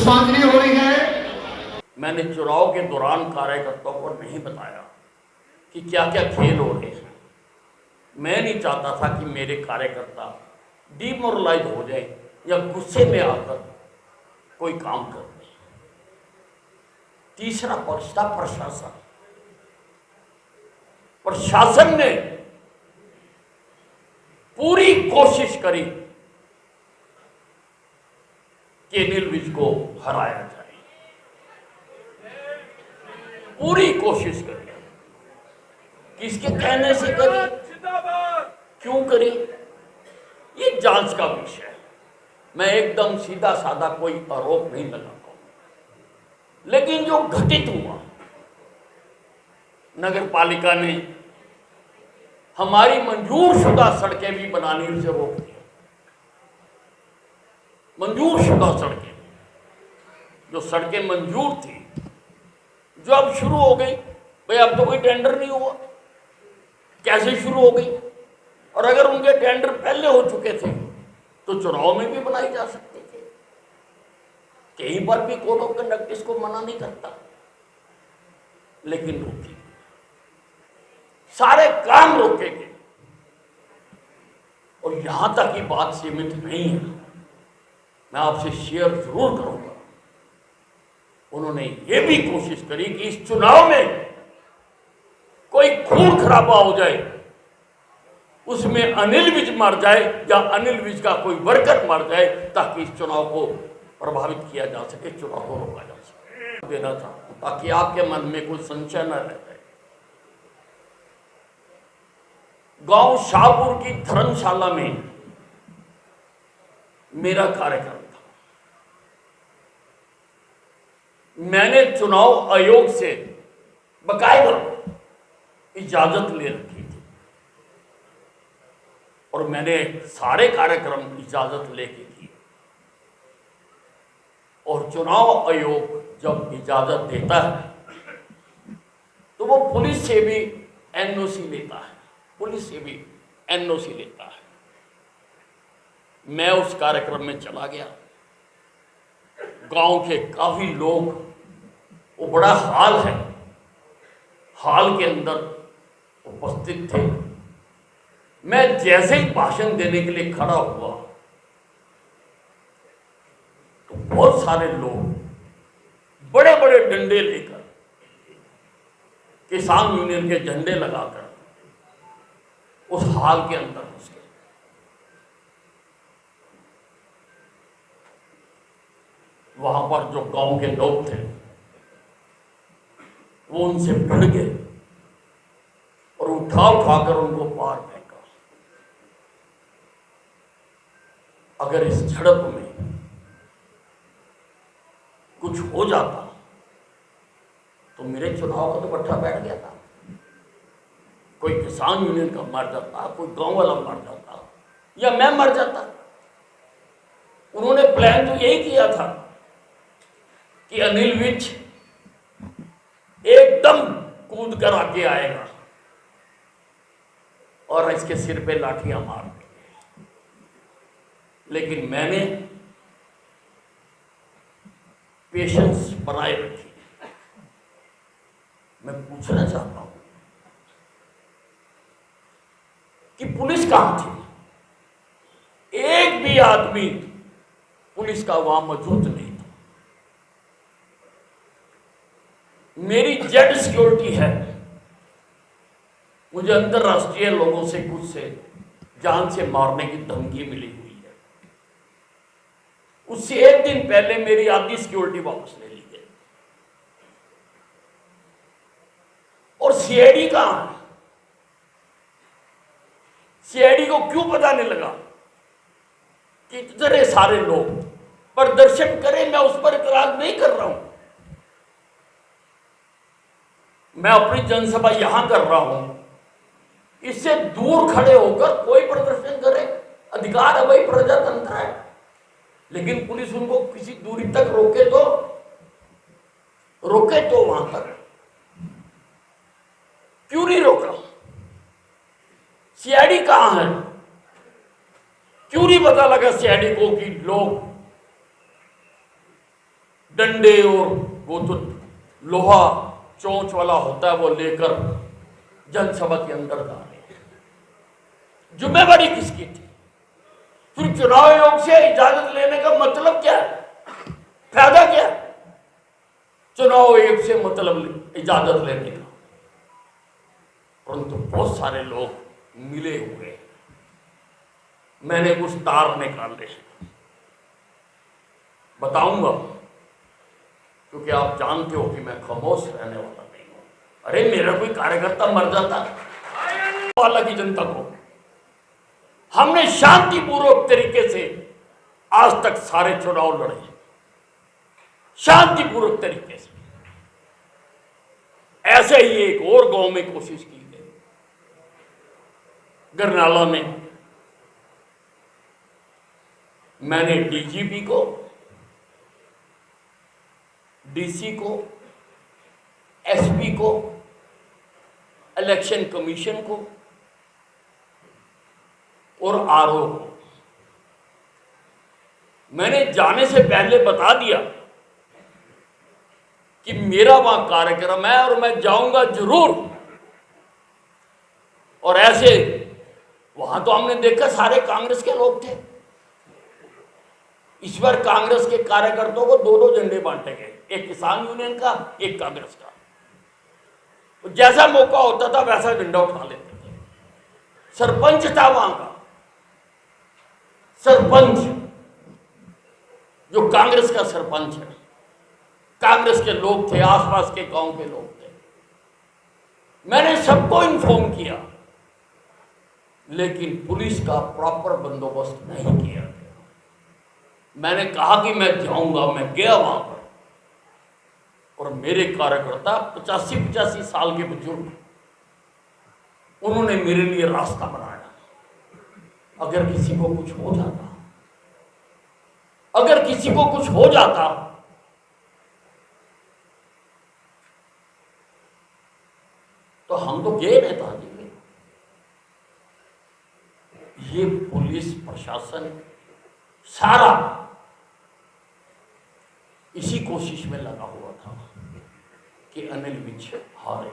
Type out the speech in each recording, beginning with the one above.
पुष्पांजलि हो रही है। मैंने चुनाव के दौरान कार्यकर्ताओं को नहीं बताया कि क्या क्या खेल हो रहे हैं। मैं नहीं चाहता था कि मेरे कार्यकर्ता डिमोरलाइज हो जाए या गुस्से में आकर कोई काम कर दे। तीसरा पक्ष था प्रशासन। प्रशासन ने पूरी कोशिश करी कि अनिल विज को हराया जाए, पूरी कोशिश करी। किसके कहने से करी, क्यों करी, ये जांच का विषय है। मैं एकदम सीधा साधा कोई आरोप नहीं लगाता हूं। लेकिन जो घटित हुआ, नगर पालिका ने हमारी मंजूरशुदा सड़कें भी बनाने से रोक दिया। मंजूरशुदा सड़कें, जो सड़कें मंजूर थी, जो अब शुरू हो गई। भाई अब तो कोई टेंडर नहीं हुआ, कैसे शुरू हो गई? और अगर उनके टेंडर पहले हो चुके थे तो चुनाव में भी बनाई जा सकती थी। कहीं पर भी कोड ऑफ कंडक्ट इसको मना नहीं करता, लेकिन रोकी, सारे काम रोके गए। और यहां तक की बात सीमित नहीं है, मैं आपसे शेयर जरूर करूंगा। उन्होंने ये भी कोशिश करी कि इस चुनाव में कोई खून खराबा हो जाए, उसमें अनिल विज मर जाए या अनिल विज का कोई वर्कर मर जाए, ताकि इस चुनाव को प्रभावित किया जा सके, चुनाव को रोका जा सके। देना चाहता हूं ताकि आपके मन में कोई संशय न रह जाए। गांव शाहपुर की धर्मशाला में मेरा कार्यक्रम था। मैंने चुनाव आयोग से बकायदा इजाजत ले रखी थी और मैंने सारे कार्यक्रम इजाजत लेके किए। और चुनाव आयोग जब इजाजत देता है तो वो पुलिस से भी एनओसी लेता है, पुलिस से भी एनओसी लेता है। मैं उस कार्यक्रम में चला गया। गांव के काफी लोग, वो बड़ा हॉल है, हॉल के अंदर उपस्थित थे। मैं जैसे ही भाषण देने के लिए खड़ा हुआ तो बहुत सारे लोग बड़े बड़े डंडे लेकर, किसान यूनियन के झंडे लगाकर उस हॉल के अंदर घुस गए। वहां पर जो गांव के लोग थे वो उनसे भिड़ गए और उठा उठाकर उनको पार फेंका। अगर इस झड़प में कुछ हो जाता तो मेरे चुनाव का तो पट्टा बैठ गया था। कोई किसान यूनियन का मर जाता, कोई गांव वाला मर जाता, या मैं मर जाता। उन्होंने प्लान तो यही किया था कि अनिल विज एकदम कूद कर आके आएगा और इसके सिर पे लाठियां मार देंगे। लेकिन मैंने पेशेंस बनाए रखी। मैं पूछना चाहता हूं कि पुलिस कहां थी? एक भी आदमी पुलिस का वहां मौजूद नहीं था। मेरी जेड सिक्योरिटी है, मुझे अंतरराष्ट्रीय लोगों से कुछ से जान से मारने की धमकी मिली हुई है। उससे एक दिन पहले मेरी आधी सिक्योरिटी वापस ले ली गई। और सीआईडी कहां है? सीआईडी को क्यों पता नहीं लगा कि इतने सारे लोग प्रदर्शन करें? मैं उस पर इतराज नहीं कर रहा हूं। मैं अपनी जनसभा यहां कर रहा हूं, इससे दूर खड़े होकर कोई प्रदर्शन करे, अधिकार है भाई, प्रजातंत्र है। लेकिन पुलिस उनको किसी दूरी तक रोके तो वहां तक क्यों नहीं रोका? सीआईडी कहां है? क्यों नहीं पता लगा सीआईडी को कि लोग डंडे और वो तो लोहा चोंच वाला होता है वो लेकर जनसभा के अंदर जा रहे हैं। जिम्मेवारी किसकी थी? फिर चुनाव आयोग से इजाजत लेने का मतलब क्या है? फायदा क्या है चुनाव आयोग से मतलब इजाजत लेने का? परंतु बहुत सारे लोग मिले हुए हैं। मैंने कुछ तार निकाले बताऊंगा, क्योंकि आप जानते हो कि मैं खामोश रहने वाला नहीं हूं। अरे मेरा कोई कार्यकर्ता मर जाता वाला की जनता को हमने शांतिपूर्वक तरीके से आज तक सारे चुनाव लड़े, शांतिपूर्वक तरीके से। ऐसे ही एक और गांव में कोशिश की गई, गरनाला में। मैंने डीजीपी को, डीसी को, एसपी को, इलेक्शन कमीशन को और आरओ को मैंने जाने से पहले बता दिया कि मेरा वहां कार्यक्रम है और मैं जाऊंगा जरूर। और ऐसे वहां तो हमने देखा सारे कांग्रेस के लोग थे। इस बार कांग्रेस के कार्यकर्ताओं को दो दो झंडे बांटे गए, एक किसान यूनियन का, एक कांग्रेस का। तो जैसा मौका होता था वैसा झंडा उठा लेते थे। सरपंच था वहां का, सरपंच जो कांग्रेस का सरपंच है, कांग्रेस के लोग थे, आसपास के गांव के लोग थे। मैंने सबको इन्फॉर्म किया, लेकिन पुलिस का प्रॉपर बंदोबस्त नहीं किया गया। मैंने कहा कि मैं जाऊंगा, मैं गया वहां पर, और मेरे कार्यकर्ता 85 साल के बुजुर्ग, उन्होंने मेरे लिए रास्ता बनाया। अगर किसी को कुछ हो जाता, अगर किसी को कुछ हो जाता तो हम तो गए नेताजी। ये पुलिस प्रशासन सारा इसी कोशिश में लगा हुआ था कि अनिल विज हारे,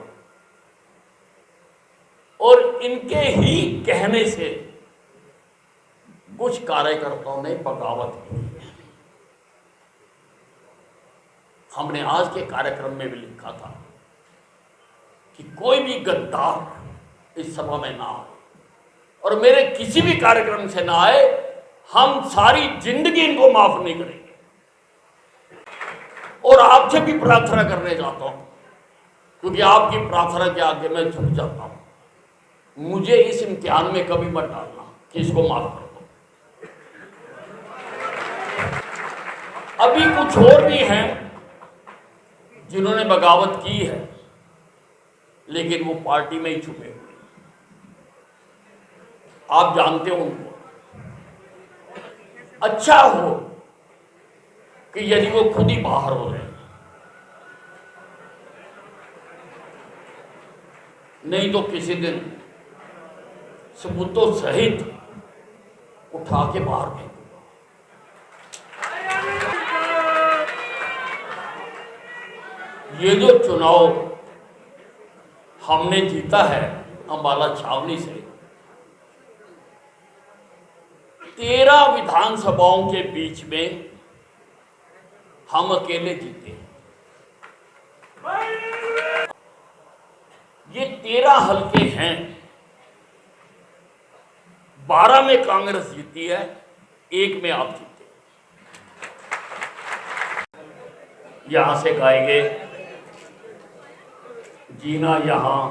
और इनके ही कहने से कुछ कार्यकर्ताओं ने बगावत की। हमने आज के कार्यक्रम में भी लिखा था कि कोई भी गद्दार इस सभा में ना आए, और मेरे किसी भी कार्यक्रम से ना आए। हम सारी जिंदगी इनको माफ नहीं करेंगे। और आपसे भी प्रार्थना करने जाता हूं, क्योंकि आपकी प्रार्थना के आगे मैं झुक जाता हूं। मुझे इस इम्तिहान में कभी मत डालना कि इसको माफ कर दो। अभी कुछ और भी हैं जिन्होंने बगावत की है, लेकिन वो पार्टी में ही छुपे हुए। आप जानते हो उनको। अच्छा हो कि यदि वो खुद ही बाहर हो जाए, नहीं तो किसी दिन सबूतों सहित उठा के बाहर फेंक। ये जो चुनाव हमने जीता है अंबाला छावनी से, 13 विधानसभाओं के बीच में हम अकेले जीते। ये 13 हल्के हैं, 12 में कांग्रेस जीती है, 1 में आप जीते। यहां से गाएंगे, जीना यहां,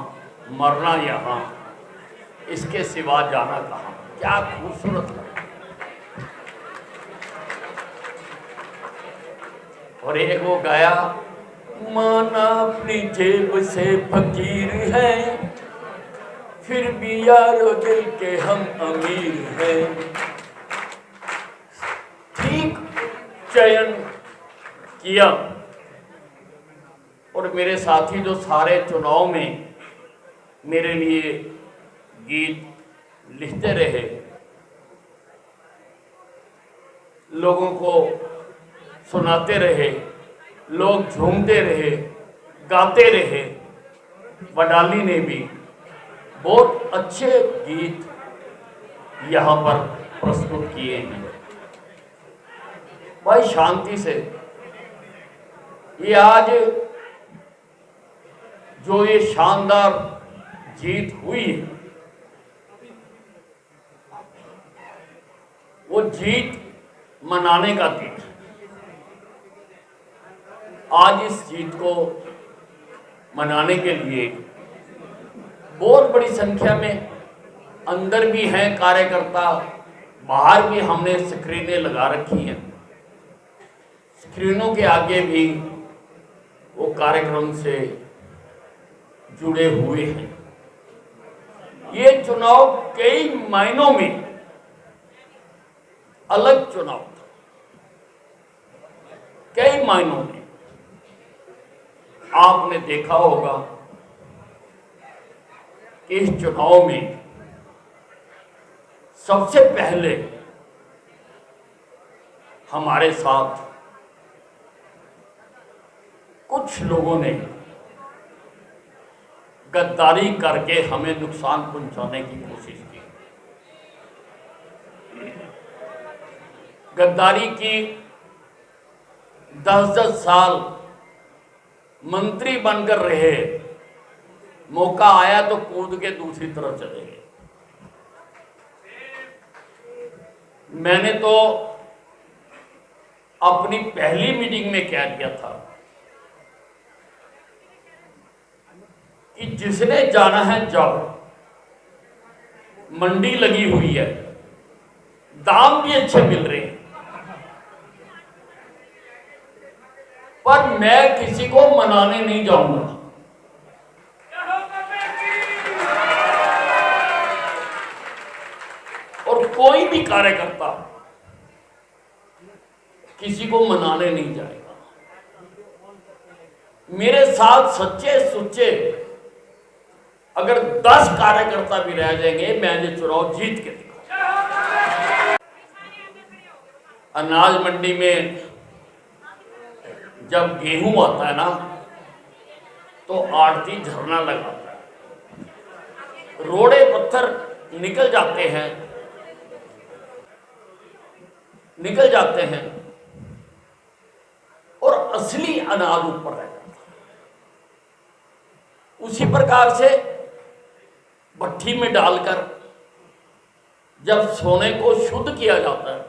मरना यहां, इसके सिवा जाना कहां। क्या खूबसूरत है। और एक वो गाया, माना अपनी जेब से फकीर है, फिर भी यारो दिल के हम अमीर हैं। ठीक चयन किया। और मेरे साथी जो सारे चुनाव में मेरे लिए गीत लिखते रहे, लोगों को सुनाते रहे, लोग झूमते रहे, गाते रहे। वडाली ने भी बहुत अच्छे गीत यहाँ पर प्रस्तुत किए हैं। भाई शांति से, ये आज जो ये शानदार जीत हुई है, वो जीत मनाने का दिन है। आज इस जीत को मनाने के लिए बहुत बड़ी संख्या में अंदर भी हैं कार्यकर्ता, बाहर भी हमने स्क्रीनें लगा रखी हैं। स्क्रीनों के आगे भी वो कार्यक्रम से जुड़े हुए हैं। ये चुनाव कई मायनों में अलग चुनाव था, कई मायनों में। आपने देखा होगा कि इस चुनाव में सबसे पहले हमारे साथ कुछ लोगों ने गद्दारी करके हमें नुकसान पहुंचाने की कोशिश की। गद्दारी की, 10-10 साल मंत्री बनकर रहे, मौका आया तो कूद के दूसरी तरफ चले गए। मैंने तो अपनी पहली मीटिंग में कह दिया था कि जिसने जाना है जाओ, मंडी लगी हुई है, दाम भी अच्छे मिल रहे हैं, पर मैं किसी को मनाने नहीं जाऊंगा। और कोई भी कार्यकर्ता किसी को मनाने नहीं जाएगा। मेरे साथ सच्चे सुच्चे अगर 10 कार्यकर्ता भी रह जाएंगे, मैं ये चुनाव जीत के दिखाऊंगा। अनाज मंडी में जब गेहूं आता है ना, तो आड़ती झरना लगाता है, रोड़े पत्थर निकल जाते हैं और असली अनाज ऊपर रह जाता है। उसी प्रकार से भट्ठी में डालकर जब सोने को शुद्ध किया जाता है,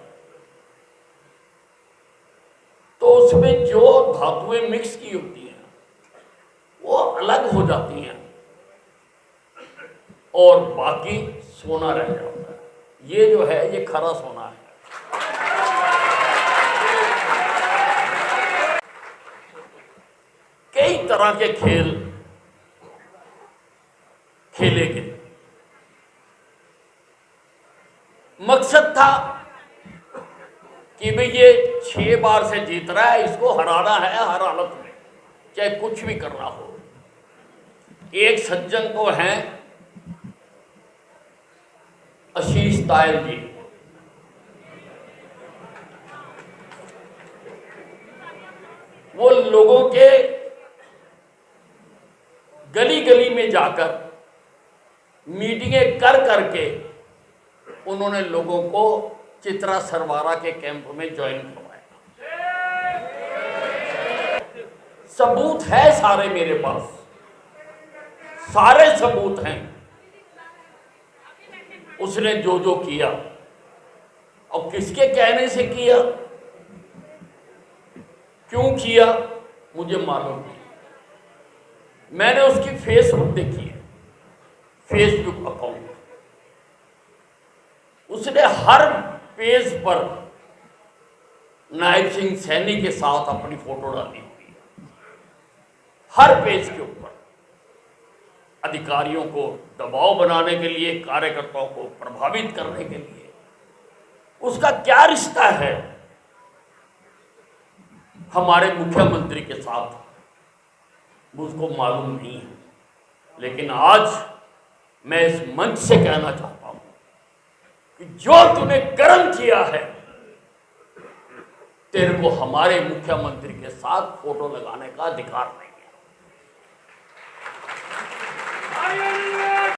तो उसमें जो धातुएं मिक्स की होती हैं वो अलग हो जाती हैं और बाकी सोना रह जाता है। ये जो है, ये खरा सोना है। कई तरह के खेल खेले गए। मकसद था कि भाई ये 6 बार से जीत रहा है, इसको हराना है हर हालत में, चाहे कुछ भी करना हो। एक सज्जन तो हैं आशीष तायल जी, वो लोगों के गली गली में जाकर मीटिंगें कर करके उन्होंने लोगों को चित्रा सरवारा के कैंप में ज्वाइन करवाया। सबूत है सारे मेरे पास, सारे सबूत हैं उसने जो जो किया। और किसके कहने से किया, क्यों किया, मुझे मालूम नहीं। मैंने उसकी फेसबुक देखी है, फेसबुक अकाउंट। उसने हर पेज पर नायब सिंह सैनी के साथ अपनी फोटो डाली हुई है, हर पेज के ऊपर। अधिकारियों को दबाव बनाने के लिए, कार्यकर्ताओं को प्रभावित करने के लिए। उसका क्या रिश्ता है हमारे मुख्यमंत्री के साथ, मुझको मालूम नहीं है। लेकिन आज मैं इस मंच से कहना चाहता हूं कि जो तूने कर्म किया है, तेरे को हमारे मुख्यमंत्री के साथ फोटो लगाने का अधिकार नहीं है।